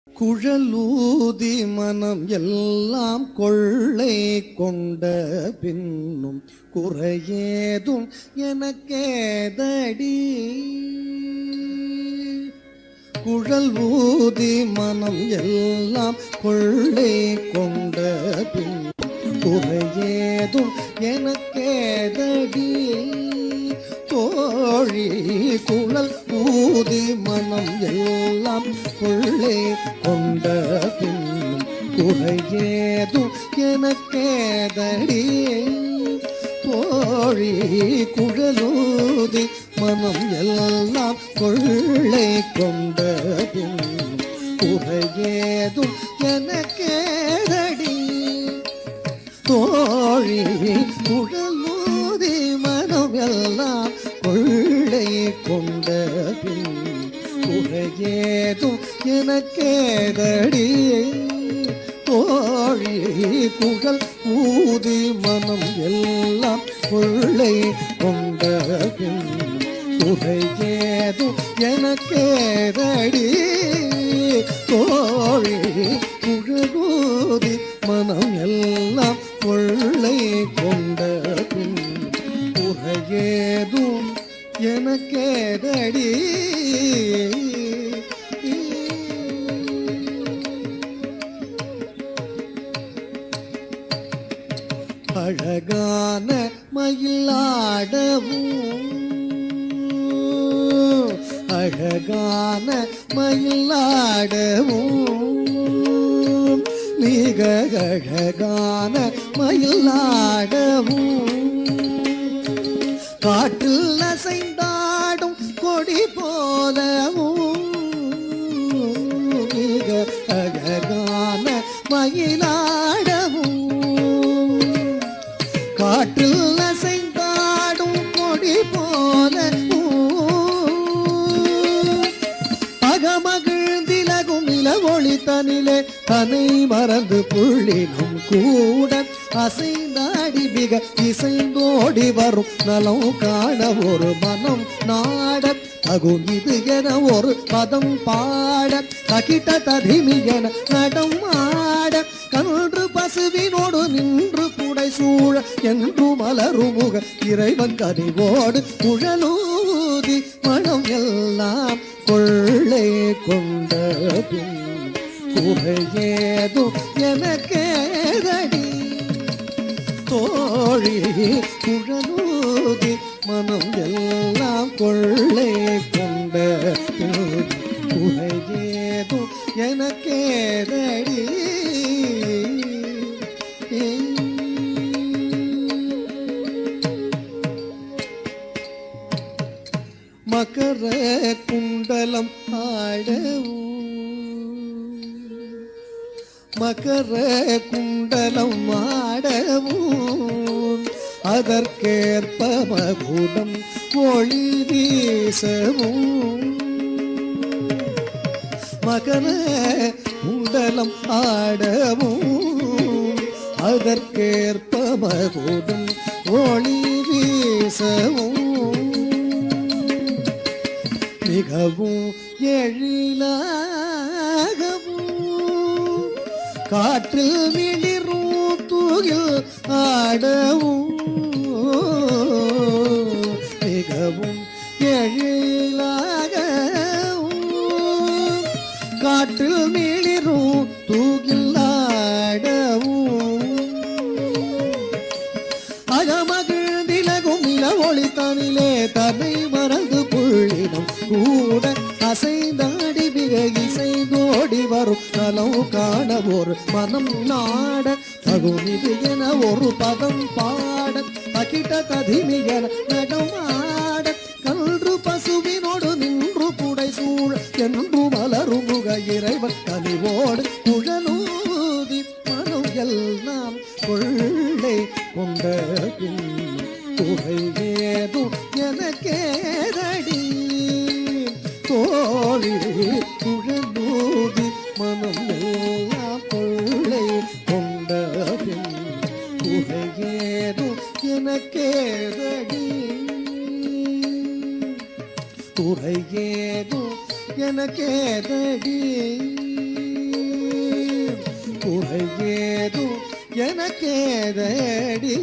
குழலூதி மனம் எல்லாம் கொள்ளை கொண்ட பின்னும் குறையேதும் எனக்கேதடி. குழல் ஊதி மனம் எல்லாம் கொள்ளை கொண்ட பின்னும் குறையேதும் எனக்கேதடி. தோழி குழல் ஊதி மனம் எல்லாம் கொள்ளை கொண்ட பின்னும் குறையேதும் எனக்கேதடி. தோழி குழலூதி மனம் எல்லாம் கொள்ளை கொண்ட பின்னும் குறையேதும் எனக்கேதடி. தோழி குழலூதி மனம் எல்லாம் கொள்ளை கொண்ட பின் குறையேதும் எனக்கேதடி. தோழி குழல் ஊதி மனம் எல்லாம் கொள்ளை கொண்ட பின் குறையேதும் எனக்கேதடி. தோழி குழலூதி மனம் எல்லாம் கொள்ளை கொண்ட பின் குறையேதும் எனக்கேதடி. அழகான மயிலாடவும் அழகான மயிலாடவும் மிக அழகான மயிலாடவும் காட்டில் அசைந்தாடும் கொடி போலவும் மிக அழகான மயிலாடவும் காற்றில் அசைந்தாடும் கொடி போலவும் அகமகிழ்ந்திலகும் இளவொளி தனிலே தனை மறந்து புள்ளினும் கூட அசைந்தாடி மிக இசைந்தோடி வரும் நலம் காண ஒரு மனம் நாட அகும் இது என ஒரு பதம் பாட தகிட்ட ததிமி என நடம் ஆட கன்று பசுவினோடு நின்று குடை சூழ என்று மலருமுக இறைவன் கனிவோடு குழலூதி மனம் எல்லாம் கொள்ளை கொண்ட பின் குறையேதும் எனக்கேதடி தோழி குழலூதி மனம் எல்லாம் கொள்ளை கொண்ட குறையேதும் எனக்கேதடி மகர குண்டலம் ஆடவும் மகர குண்டலம் ஆடவும் அதற்கேற்ப மகுடம் ஒளி வீசவும் மகர குண்டலம் ஆடவும் அதற்கேற்ப மகுடம் ஒளி வீசவும் மிகவும் எழிலாகவும் காற்றில் மிளிரும் தூகில் ஆடவும் மிகவும் எழிலாகவும் காற்றில் மிளிரும் தூகில் ஆடவும் அகமகிழ்ந்திலகும் இளவொளி தனிலே தன்னை மறந்து புள்ளினம் கூட அசைந்தாடி மிக இசைந்தோடி வரும் நலம் காண ஒரு மனம் நாட தகுனிது என ஒரு பதம் பாட அகிட்ட ததிமி என நடமாட கன்று பசுவினோடு நின்று புடை சூழ என்று மலருமுக இறைவன் கனிவோடு குழலூதி மனம் எல்லாம் கொள்ளை கொண்ட பின் குறையேதும் எனக்கேதடி தோழி குழலூதி மனம் எல்லாம் கொள்ளை கொண்ட பின் குறையேதும் எனக்கேதடி குறையேதும் எனக்கேதடி குறையேதும் எனக்கேதடி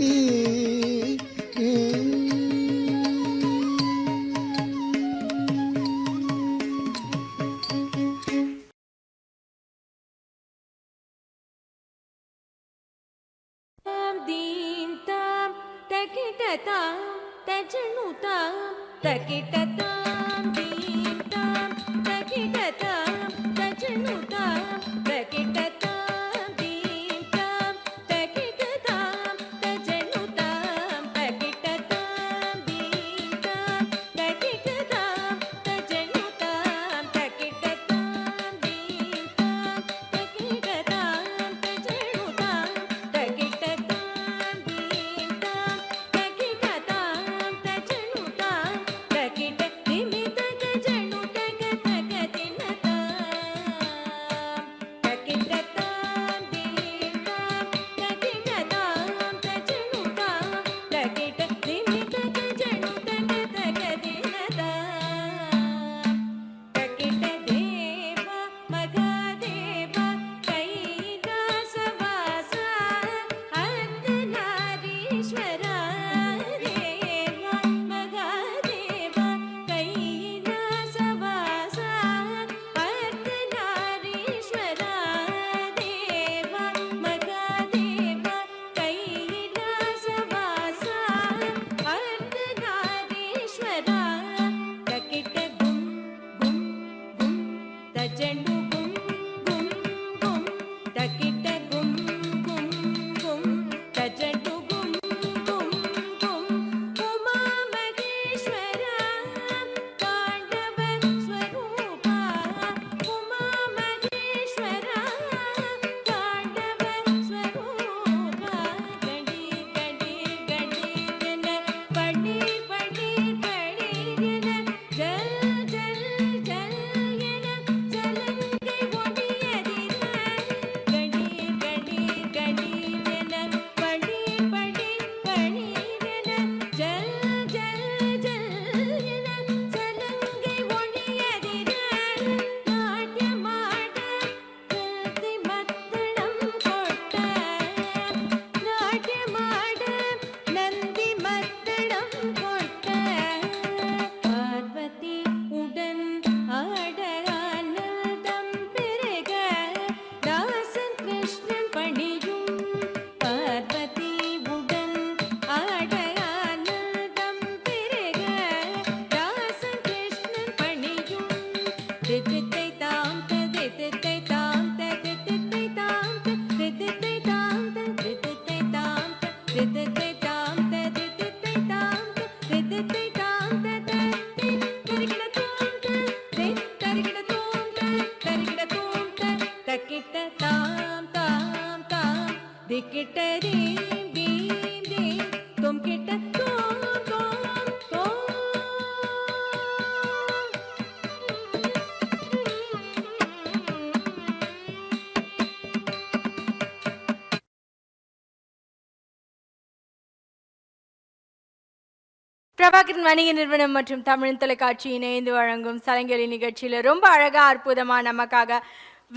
பிரபாகரன் வணிக நிறுவனம் மற்றும் தமிழ் தொலைக்காட்சி இணைந்து வழங்கும் சலங்கொலி நிகழ்ச்சியில் ரொம்ப அழகா அற்புதமாக நமக்காக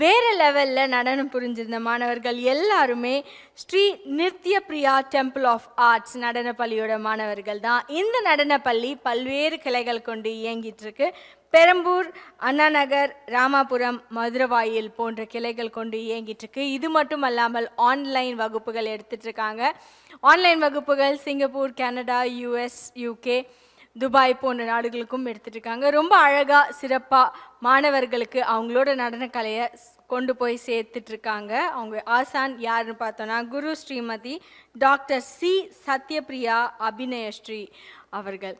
வேறு லெவலில் நடனம் புரிஞ்சிருந்த மாணவர்கள் எல்லாருமே ஸ்ரீ நித்ய பிரியா டெம்பிள் ஆஃப் ஆர்ட்ஸ் நடனப்பள்ளியோட மாணவர்கள் தான். இந்த நடனப்பள்ளி பல்வேறு கிளைகள் கொண்டு இயங்கிட்டு இருக்கு. பெரம்பூர், அண்ணா நகர், ராமாபுரம், மதுரவாயில் போன்ற கிளைகள் கொண்டு இயங்கிட்டு இருக்கு. இது மட்டும் அல்லாமல் ஆன்லைன் வகுப்புகள் எடுத்துட்டு இருக்காங்க. ஆன்லைன் வகுப்புகள் Singapore, Canada, US, UK, Dubai போன்ற நாடுகளுக்கும் எடுத்துட்டு இருக்காங்க. ரொம்ப அழகாக சிறப்பாக மாணவர்களுக்கு அவங்களோட நடனக்கலையை கொண்டு போய் சேர்த்துட்டு இருக்காங்க. அவங்க ஆசான் யாருன்னு பார்த்தோன்னா குரு ஸ்ரீமதி டாக்டர் சி சத்யபிரியா அபிநயஸ்ரீ அவர்கள்.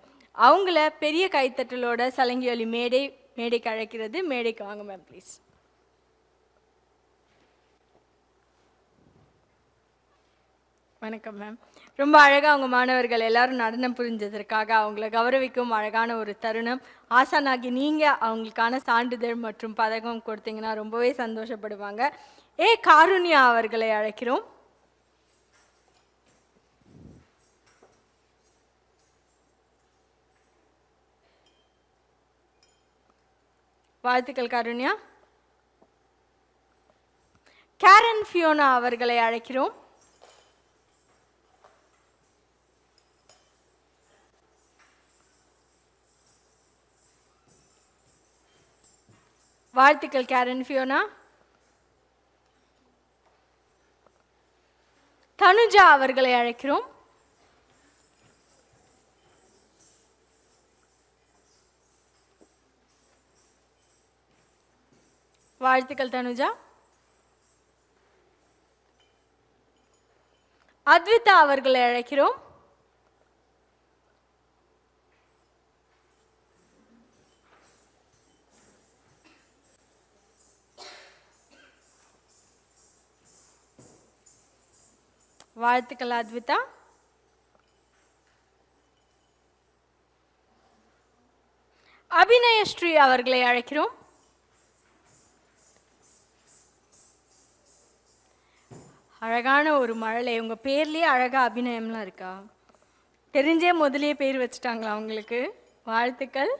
அவங்கள பெரிய கைத்தட்டலோட சலங்கியொலி மேடைக்கு அழைக்கிறது. மேடைக்கு வாங்க மேம் ப்ளீஸ். வணக்கம் மேம். ரொம்ப அழகாக அவங்க மாணவர்கள் எல்லாரும் நடனம் புரிஞ்சதற்காக அவங்கள கௌரவிக்கும் அழகான ஒரு தருணம். ஆசானாகி நீங்கள் அவங்களுக்கான சான்றிதழ் மற்றும் பதக்கம் கொடுத்தீங்கன்னா ரொம்பவே சந்தோஷப்படுவாங்க. காருண்யா அவர்களை அழைக்கிறோம். வாழ்த்துக்கள் காருண்யா. கேரன் ஃபியோனா அவர்களை அழைக்கிறோம். வாழ்த்துக்கள் கேரன் ஃபியோனா. தனுஜா அவர்களை அழைக்கிறோம். வாழ்த்துக்கள் தனுஜா. அத்விதா அவர்களை அழைக்கிறோம். வாழ்த்துக்கள் அத்விதா. அபிநயஸ்ரீ அவர்களை அழைக்கிறோம். அழகான ஒரு மழலை. உங்கள் பேர்லேயே அழகாக அபிநயம்லாம் இருக்கா? தெரிஞ்சே முதலியே பேர் வச்சுட்டாங்களா அவங்களுக்கு? வாழ்த்துக்கள்.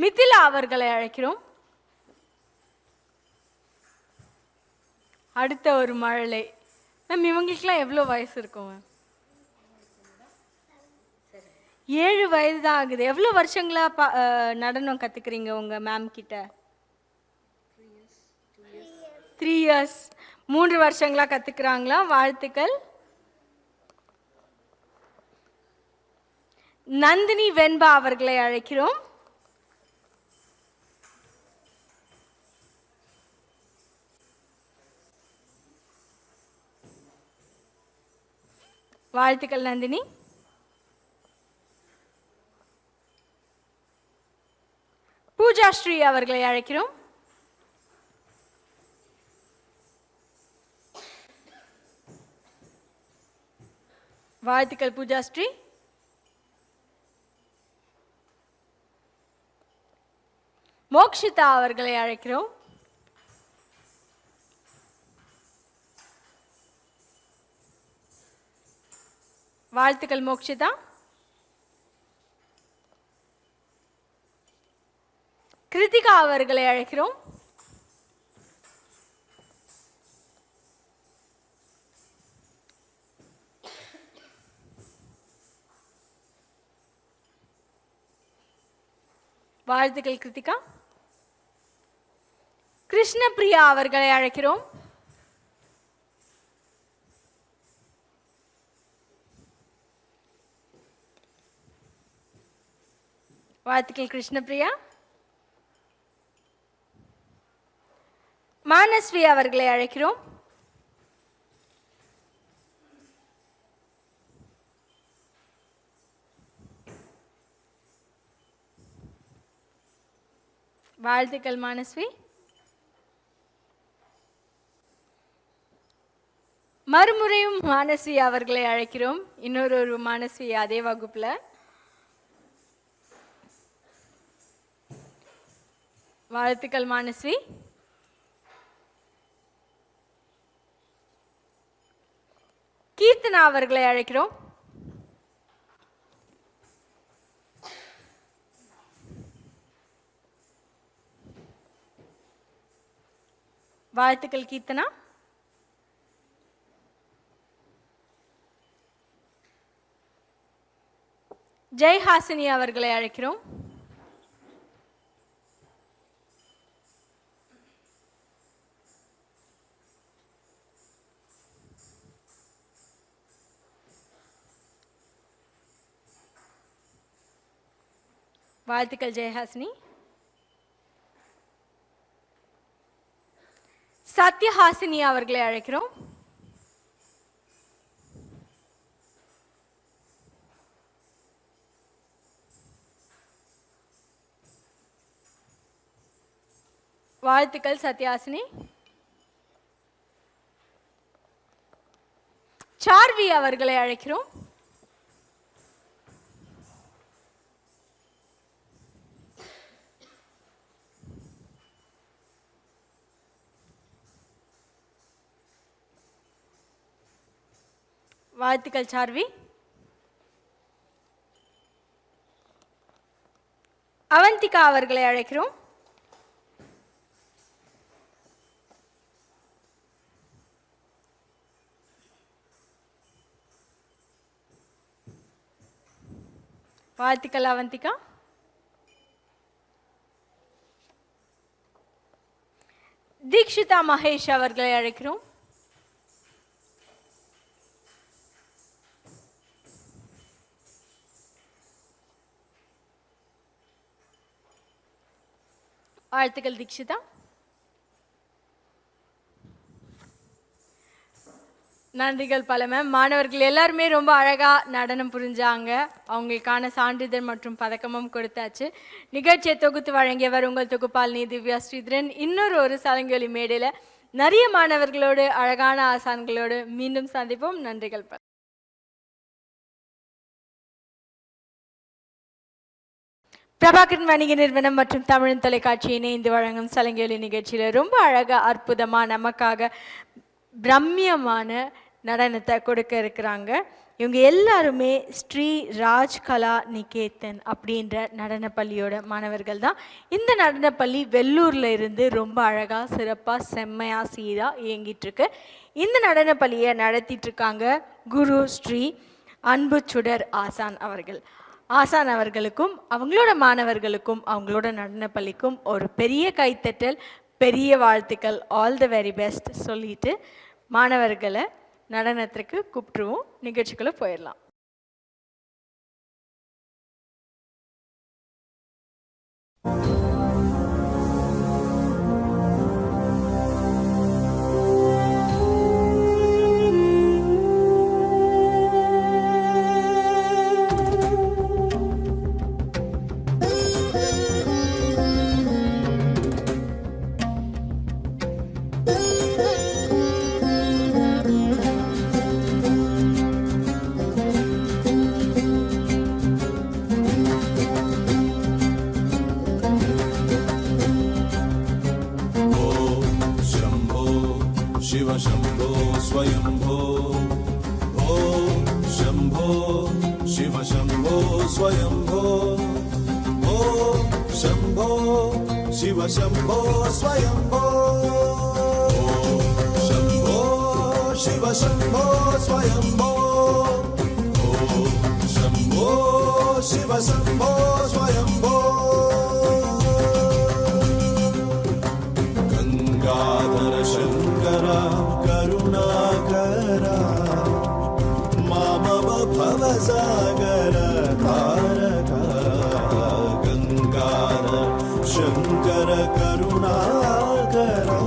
மிதிலா அவர்களை அழைக்கிறோம். அடுத்த ஒரு மழலை. மேம் இவங்களுக்குலாம் எவ்வளோ வயசு இருக்கும் மேம்? 7 வயது தான் ஆகுது. எவ்வளோ வருஷங்களா நடனம் கற்றுக்குறீங்க உங்கள் மேம் கிட்ட? 3 years. 3 வருஷங்களா கற்றுக்குறாங்களா? வாழ்த்துக்கள். நந்தினி வெண்பா அவர்களை அழைக்கிறோம். வாழ்த்துக்கள் நந்தினி. பூஜா ஸ்ரீ அவர்களை அழைக்கிறோம். வாழ்த்துக்கள் பூஜா ஸ்ரீ. மோக்ஷிதா அவர்களை அழைக்கிறோம். வாழ்த்துக்கள் மோக்ஷிதா. கிருத்திகா அவர்களை அழைக்கிறோம். வாழ்த்துக்கள் கிருத்திகா. கிருஷ்ணபிரியா அவர்களை அழைக்கிறோம். வாழ்த்துக்கள் கிருஷ்ணபிரியா. மானஸ்வி அவர்களை அழைக்கிறோம். வாழ்த்துக்கள் மானஸ்வி. மறுமுறையும் மானஸ்வி அவர்களை அழைக்கிறோம். இன்னொரு மானஸ்வி அதே வகுப்புல. வாழ்த்துக்கள் மானஸ்வி. கீர்த்தனா அவர்களை அழைக்கிறோம். வாழ்த்துக்கள் கீர்த்தனா. ஜெய்ஹாசினி அவர்களை அழைக்கிறோம். வாழ்த்துக்கள் ஜெயஹாசினி. சத்யஹாசினி அவர்களை அழைக்கிறோம். வாழ்த்துக்கள் சத்யஹாசினி. சார்வி அவர்களை அழைக்கிறோம். வாழ்த்துக்கள் சார்வி. அவந்திகா அவர்களை அழைக்கிறோம். வாழ்த்துக்கள் அவந்திகா. தீக்ஷிதா மகேஷ் அவர்களை அழைக்கிறோம். வாழ்த்துக்கள் தீக்ஷிதா. நன்றிகள் பல மேம். மாணவர்கள் எல்லாருமே ரொம்ப அழகா நடனம் புரிஞ்சாங்க. அவங்களுக்கான சான்றிதழ் மற்றும் பதக்கமும் கொடுத்தாச்சு. நிகழ்ச்சியை தொகுத்து வழங்கியவர் உங்கள் தொகுப்பாளினி திவ்யா ஸ்ரீதரன். இன்னொரு சலங்கொலி மேடையில் நிறைய மாணவர்களோடு அழகான ஆசான்களோடு மீண்டும் சந்திப்போம். நன்றிகள் பல. பிரபாகரன் வணிக நிறுவனம் மற்றும் தமிழ் தொலைக்காட்சி இணைந்து வழங்கும் சலங்கொலி நிகழ்ச்சியில் ரொம்ப அழகாக அற்புதமாக நமக்காக பிரம்மியமான நடனத்தை கொடுக்க இருக்கிறாங்க. இவங்க எல்லாருமே ஸ்ரீ ராஜ் கலா நிகேதன் அப்படின்ற நடனப்பள்ளியோட மாணவர்கள் தான். இந்த நடனப்பள்ளி வெள்ளூரில் இருந்து ரொம்ப அழகாக சிறப்பாக செம்மையாக சீராக இயங்கிட்டுருக்கு. இந்த நடனப்பள்ளியை நடத்திட்டுருக்காங்க குரு ஸ்ரீ அன்புச்சுடர் ஆசான் அவர்கள். ஆசான் அவர்களுக்கும் அவங்களோட மாணவர்களுக்கும் அவங்களோட நடனப்பள்ளிக்கும் ஒரு பெரிய கைத்தட்டல், பெரிய வாழ்த்துக்கள், ஆல் த வெரி பெஸ்ட் சொல்லிட்டு மாணவர்களை நடனத்திற்கு கூப்பிட்டுருவோம். நிகழ்ச்சிக்குள்ளே போயிடலாம். स्वयंभो ओ शंभो शिव शंभो स्वयंभो ओ शंभो शिव शंभो स्वयंभो ओ शंभो शिव शंभो स्वयंभो ओ शंभो शिव शंभो स्वयंभो गंगाधर शंकरा करुणाकरा मामव भवसागर तारका गंगाधर शंकर करुणाकरा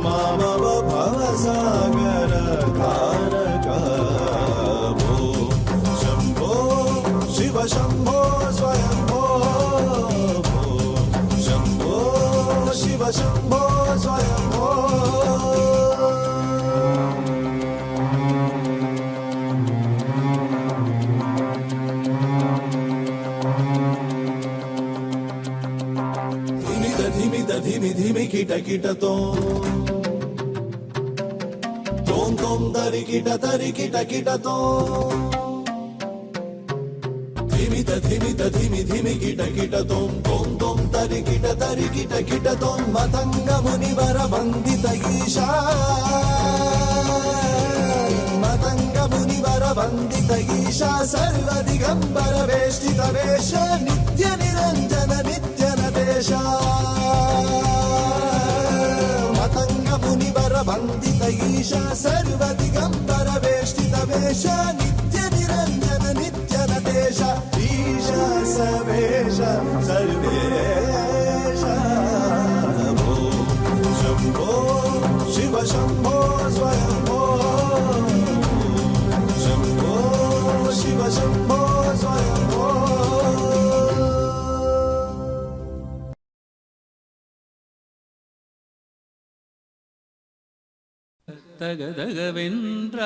मामव भवसागर तारका भो शंभो शिव शंभो स्वयंभो भो शंभो शिव शंभो स्वयंभो धिमि धिमि किट किट तोम तोम तरि किट किट तोम धिमि धिमि किट तोम तरि किट किट तोम मतंग मुनिवर भंग वेष्टितवेश नित्य निरञ्जन नित्यनदेश मतङ्ग मुनिवर वन्दित ईश सर्वदिगम्बर वेष्टितवेश नित्य निरञ्जन नित्यनदेश ईश सवेश सर्वेश शम्भो शिव शम्भो स्वयम्भो शम्भो शिव शम्भो स्वयम्भो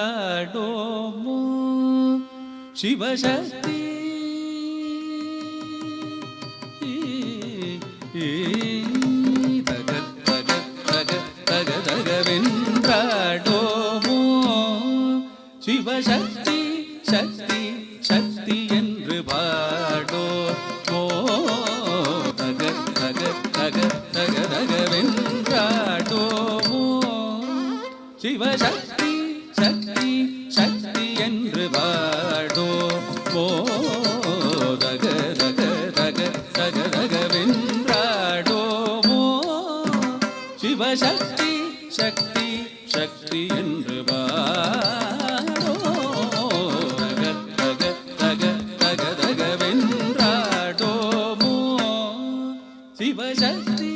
தகதகவென்றாடோமோ சிவசக்தி தகதகவென்றாடோமோ சிவசக்தி சக்தி சக்தி என்று பாடோமோ தக தக தக தகதகவென்றாடோமோ சிவசக்தி சக்தி சக்தி என்று பாடோ தக தக தக தக தகவென்றாடோமோ சிவசக்தி சக்தி சக்தி என்று பாடோ தக தக தக தக தகவென்றாடோமோ சிவசக்தி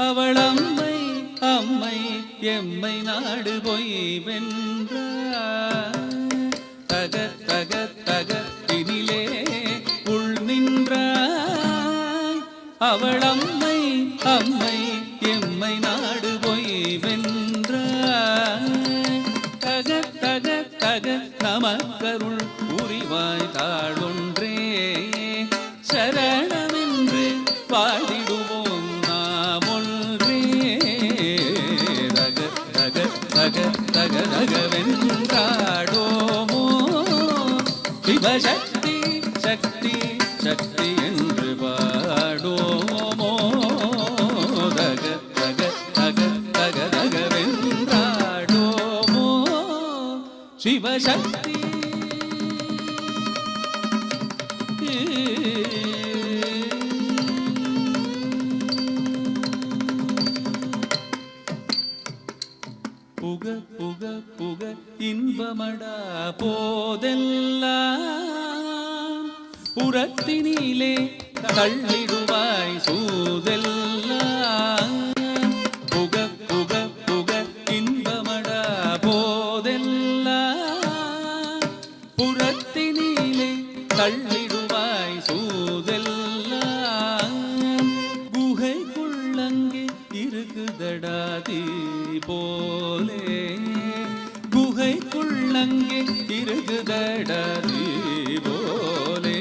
அவளம்மை அம்மை எம்மை நாடு போய் வென்றாய் தக தக தக தினிலே உள் நின்றாய் அவளம்மை அம்மை எம்மை நாடு போய் வென்றாய் தக தக தக நமக்கருள் புரிவாய் தாழொன்றே சரணமென்று பாடிடுவோம் தக தக தகவென்றாடோமோ சிவசக்தி சக்தி சக்தி என்று பாடோமோ தக தக தக தக தகவென்றாடோமோ சிவசக்தி புக புக புக இன்பமடா போதெல்லாம் புறத்தினிலே தள்ளிடுவாய் சூதெல்லாம் புக புக புக இன்பமடா போதெல்லாம் புறத்தினிலே தள்ளிடுவாய் சூதெல்லாம் குகைக்குள்ளங்கே இருக்குதடாதி போலே குகைக்குள்ளங்கே இருக்குதடாதி போலே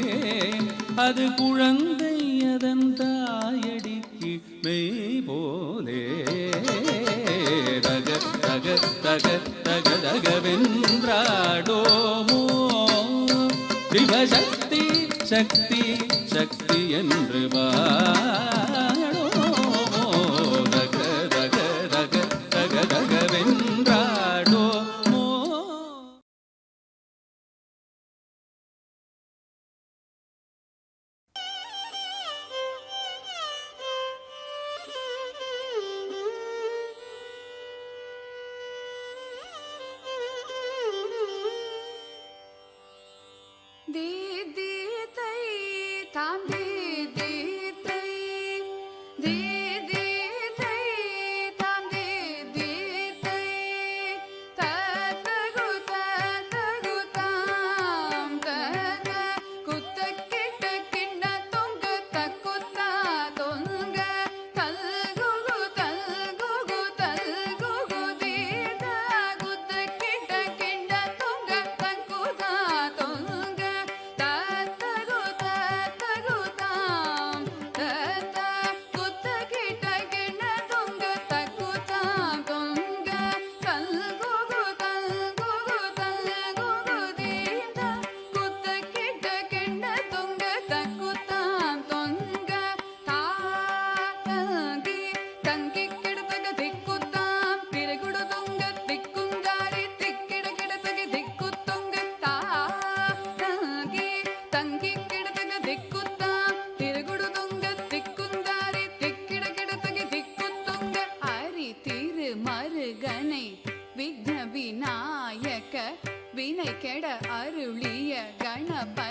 அது குழந்தை அதன் தாயடிக்கு மெய் போலே தக தக தக தக தகவென்றாடோமோ சிவசக்தி சக்தி சக்தி என்று பாடோமோ தக தக தக தக தகவென்றாடோமோ Ta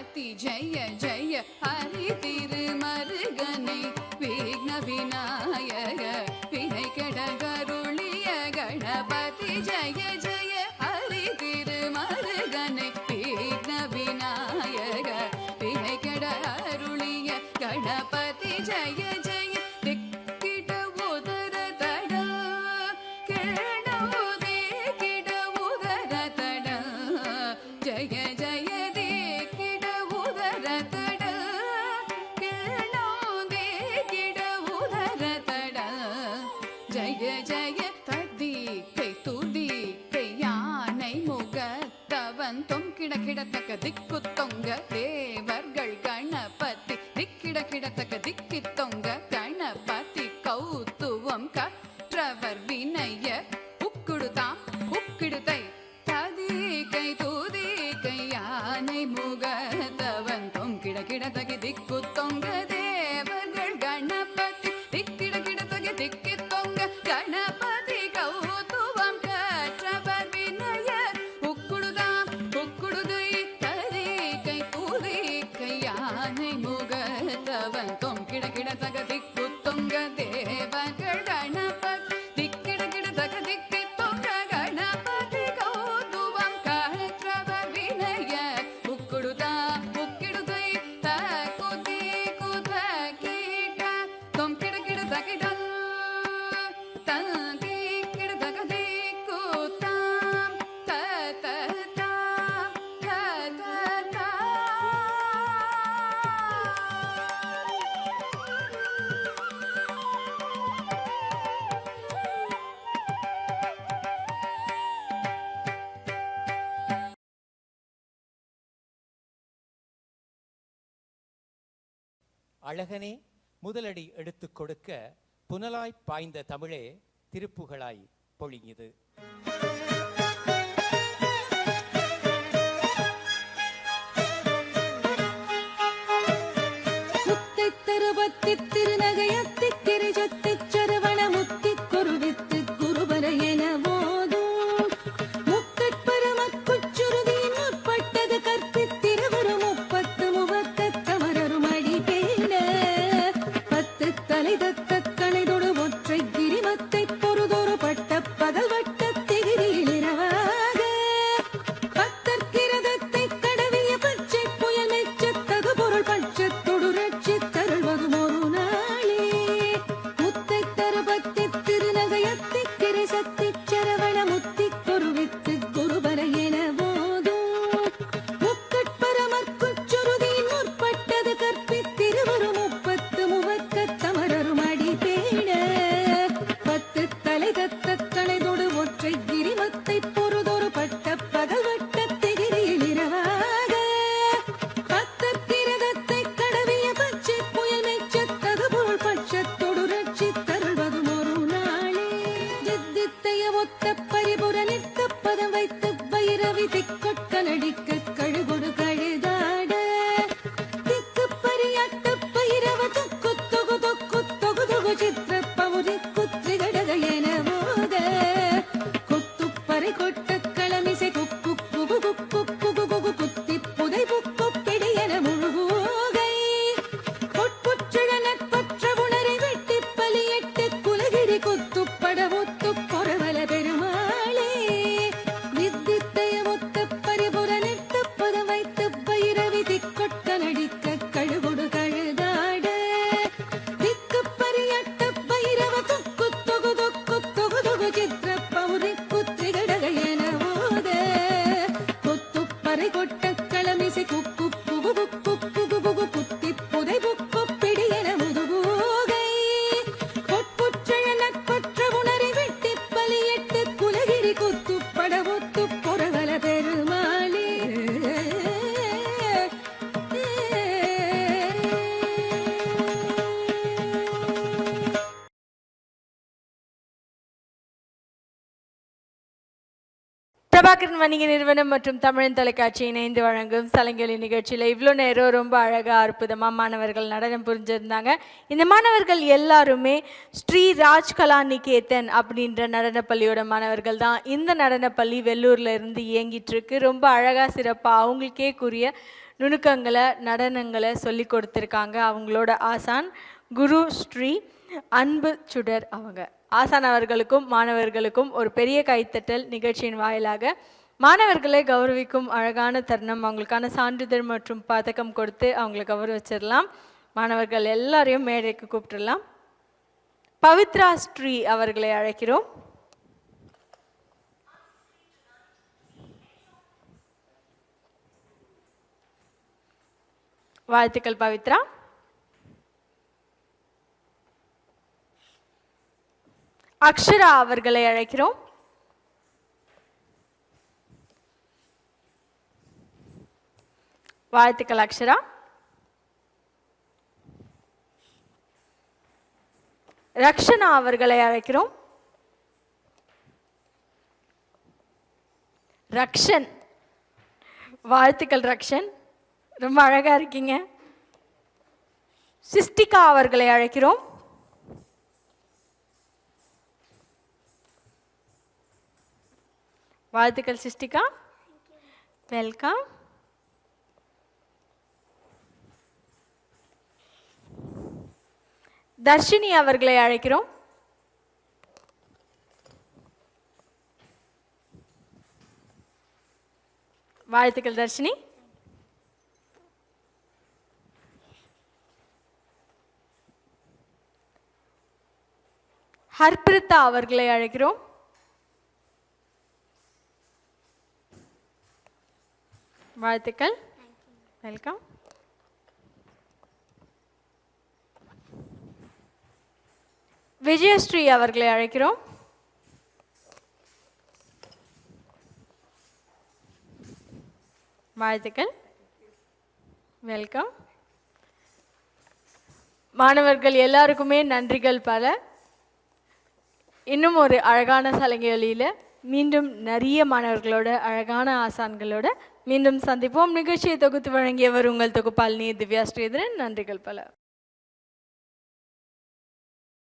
கணபதி ஜெய ஜெய ஹரி திருமருகனை விக்ன விநாயக வினை கெடகருளிய கணபதி ஜெய ஜெய ஹரி திருமருகனை விக்ன விநாயக வினை கெடகருளிய கணபதி ஜெய ஜெய திக்கிட உதர தட கேணோதே கிட உதர தட ஜெய ஜெய திக்கிட உதர தட கேணோதே கிட உதர தட ஜெய ஜெய ததி கை துதி கை யானை முகத்தவன் தொங்கிட கிடத்தக்க திக்கு தொங்க தேவர்கள் கணபதி திக்கிட கிடத்தக்க திக்கி தொங்க கணபதி கௌத்துவம் கற்றவர் வினய உக்குடுதாம் உக்கிடுதை ததி கை தூதி கை யானை முகத்தவன் தொங்கிட கிடத்தக திக்கு தொங்க தேவர்கள் கணபதி திக்கிட கிடத்தக திக்கி தொங்க கணபதி கௌத்துவம் கற்றவர் வினய உக்குடுதாம் உக்குடுதை ததி கை தூதி கை யானை முகத்தவன் தொங்கிட கிடத்தக திக்கு தொங்க தேவர்கள் கணபதி திக்கிட கிடத்தக திக்கி தொங்க கணபதி கௌத்துவம் கற்றவர் வினய உக்குடுதா உக்கிடுதை தகுதி குத கீட தொங்கிட கிடத்தகிட தந்தி கிடத்தக திக்குதாம் தததா தததா அழகனே முதலடி எடுத்துக் கொடுக்க புனலாய் பாய்ந்த தமிழே திருப்புகழாய் பொழியுது. திருநகையத்திக் கிரிஜத்திச் சரவண முத்திக் குருவித்து குருபர என போதும் முக்கட்பரமக்குச்சுருதியின் முற்பட்டது கற்பித்திருவரு முப்பத்து முவக்கத் தமரரும் அடிபேன பத்து தலை தத்த கணைதொடு ஒற்றை கிரிமத்தை பொறுதொரு பட்ட பகல் வட்டத் திகிரியில் இரவாக பத்தற்கிரதத்தை கடவிய பச்சை புயல் மெச்சத்தகு பொருள் பட்சத்தொடு ரட்சித் தருள்வதும் ஒரு நாளே முத்தை தருபத்தி திருநகையத்தி கிரை சத்தி சரவண முத்தி குருவித்து குருபர என போதும் முக்கட்பரமற்குச்சுருதியின் முற்பட்டது கற்பித்திருவரு முப்பத்து முவக்கத் தமரரும் அடிபேண பத்து தலை தத்த கணைதொடு ஒற்றை கிரிமத்தை பொறுதொரு பட்ட பகல் வட்டத் திகிரியில் இரவாக பத்தற்கிரதத்தை கடவிய பச்சை புயல் மெச்சத்தகு பொருள் பட்சத்தொடு ரட்சித் தருள்வதும் ஒரு நாளே ஜித்தித்தைய ஒத்த பரிபுர நிற்க பதம் வைத்து பைரவி திக்கொட்க நடிக்க கழுகொடு கழுதாட திக்கு பரியாட்ட பைரவ தொக்கு தொகு தொக்கு தொகு தொகு சித்திர பவுரி குத்ரி கடக என போத குத்துப்பறை கொட்ட களமிசை குக்கு குகு குக்கு குகு குகு குத்தி புதை புக்கு பிடி என முழுகூகை பொற்புற்றிட நட்பற்ற உணரை வெட்டி பலியிட்டு குலகிரி குத்துப்பட முத்து பொறவல பெருமாளே வித்தித்தைய ஒத்த பரிபுர நிற்க பதம் வைத்து பைரவி திக்கொட்க நடிக்க கழுகொடு கழுதாட திக்கு பரியட்ட பைரவ தொக்கு தொகு தொக்கு தொகு தொகு சித்திர பௌரி குத்ரி கடக என ஓத கொத்துப்பறை கொட்ட களமிசை குக்கு குகு குக்கு குகு குகு குத்தி புதை புக்கு பிடி என முதுகூகை பொற்புற்றிட நட்பற்ற உணரை வெட்டி பலியிட்டு குலகிரி குத்துப்பட ஒத்து பொறவல பெருமாளே பிரபாகரன் வணிக நிறுவனம் மற்றும் தமிழன் தொலைக்காட்சி இணைந்து வழங்கும் சலங்கலி நிகழ்ச்சியில் இவ்வளோ நேரம் ரொம்ப அழகாக அற்புதமாக மாணவர்கள் நடனம் புரிஞ்சிருந்தாங்க. இந்த மாணவர்கள் எல்லாருமே ஸ்ரீ ராஜ் கலா நிகேதன் அப்படின்ற நடனப்பள்ளியோட மாணவர்கள் தான். இந்த நடனப்பள்ளி வெள்ளூரில் இருந்து இயங்கிட்டு இருக்கு. ரொம்ப அழகாக சிறப்பாக அவங்களுக்கே கூறிய நுணுக்கங்களை நடனங்களை சொல்லி கொடுத்துருக்காங்க. அவங்களோட ஆசான் குரு ஸ்ரீ அன்பு சுடர் அவங்க. ஆசான் அவர்களுக்கும் மாணவர்களுக்கும் ஒரு பெரிய கைத்தட்டல் நிகழ்ச்சியின் வாயிலாக மாணவர்களை கௌரவிக்கும் அழகான தருணம். அவங்களுக்கான சான்றிதழ் மற்றும் பதக்கம் கொடுத்து அவங்களை கௌரவிச்சிடலாம். மாணவர்கள் எல்லாரையும் மேடைக்கு கூப்பிட்டுடலாம். பவித்ரா ஸ்ரீ அவர்களை அழைக்கிறோம். வாழ்த்துக்கள் பவித்ரா. அக்ஷரா அவர்களை அழைக்கிறோம். வாழ்த்துக்கள் அக்ஷரா. ரக்ஷனா அவர்களை அழைக்கிறோம். ரக்ஷன், வாழ்த்துக்கள் ரக்ஷன், ரொம்ப அழகா இருக்கீங்க. சிஸ்டிகா அவர்களை அழைக்கிறோம். வாழ்த்துக்கள் சிஸ்டிகா, வெல்கம். தர்ஷினி அவர்களை அழைக்கிறோம். வாழ்த்துக்கள் தர்ஷினி. ஹர்பிரிதா அவர்களை அழைக்கிறோம். வாழ்த்துக்கள், வெல்கம். விஜயஸ்ரீ அவர்களை அழைக்கிறோம். வாழ்த்துக்கள், வெல்கம். மாணவர்கள் எல்லாருக்குமே நன்றிகள் பல. இன்னும் ஒரு அழகான சலங்கையொலியில் மீண்டும் நிறைய மாணவர்களோட அழகான ஆசான்களோட மீண்டும் சந்திப்போம். நிகழ்ச்சியை தொகுத்து வழங்கியவர் உங்கள் தொகுப்பாளினி திவ்யா ஸ்ரீதரன். நன்றிகள் பல.